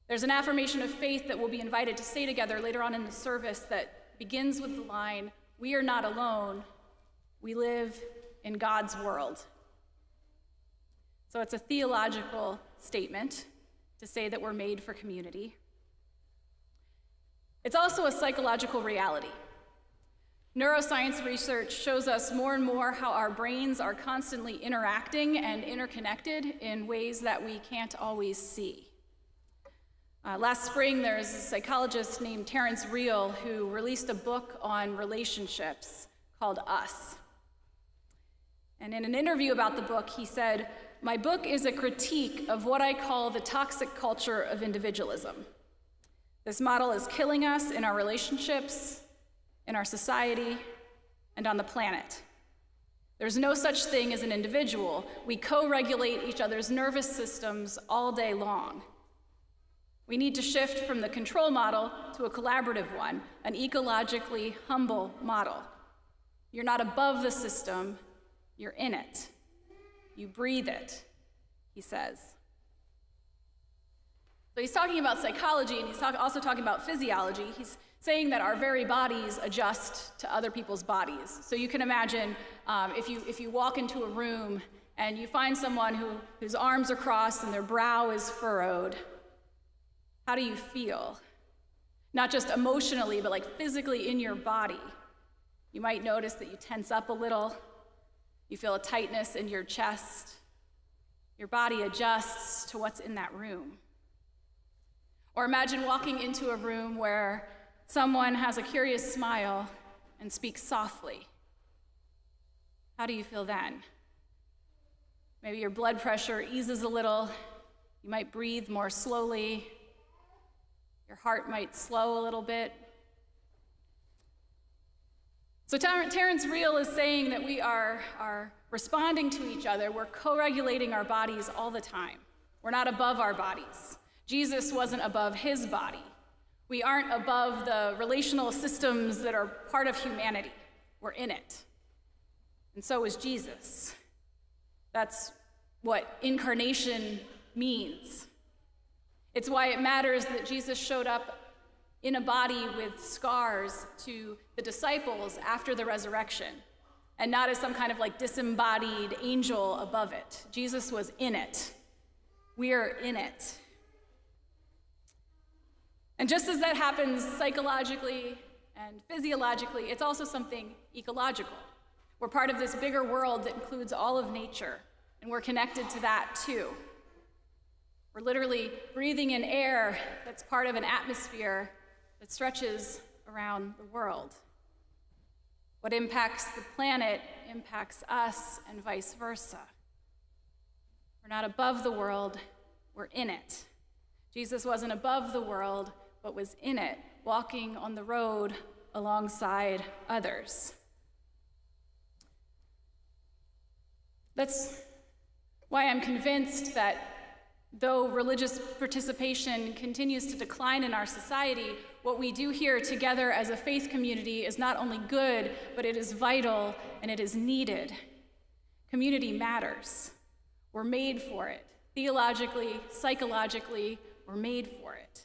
There's an affirmation of faith that we'll be invited to say together later on in the service that begins with the line, "We are not alone, we live in God's world." So it's a theological statement to say that we're made for community. It's also a psychological reality. Neuroscience research shows us more and more how our brains are constantly interacting and interconnected in ways that we can't always see. Last spring, there was a psychologist named Terrence Real who released a book on relationships called Us. And in an interview about the book, he said, "My book is a critique of what I call the toxic culture of individualism. This model is killing us in our relationships, in our society, and on the planet. There's no such thing as an individual. We co-regulate each other's nervous systems all day long. We need to shift from the control model to a collaborative one, an ecologically humble model. You're not above the system, you're in it. You breathe it," he says. So he's talking about psychology, and he's also talking about physiology. He's saying that our very bodies adjust to other people's bodies. So you can imagine if you walk into a room and you find someone whose arms are crossed and their brow is furrowed, how do you feel? Not just emotionally, but like physically in your body. You might notice that you tense up a little. You feel a tightness in your chest. Your body adjusts to what's in that room. Or imagine walking into a room where someone has a curious smile and speaks softly. How do you feel then? Maybe your blood pressure eases a little. You might breathe more slowly. Your heart might slow a little bit. So Terrence Real is saying that we are responding to each other. We're co-regulating our bodies all the time. We're not above our bodies. Jesus wasn't above his body. We aren't above the relational systems that are part of humanity. We're in it. And so is Jesus. That's what incarnation means. It's why it matters that Jesus showed up in a body with scars to the disciples after the resurrection, and not as some kind of like disembodied angel above it. Jesus was in it. We are in it. And just as that happens psychologically and physiologically, it's also something ecological. We're part of this bigger world that includes all of nature, and we're connected to that too. We're literally breathing in air that's part of an atmosphere that stretches around the world. What impacts the planet impacts us, and vice versa. We're not above the world, we're in it. Jesus wasn't above the world, but was in it, walking on the road alongside others. That's why I'm convinced that though religious participation continues to decline in our society, what we do here together as a faith community is not only good, but it is vital and it is needed. Community matters. We're made for it. Theologically, psychologically, we're made for it.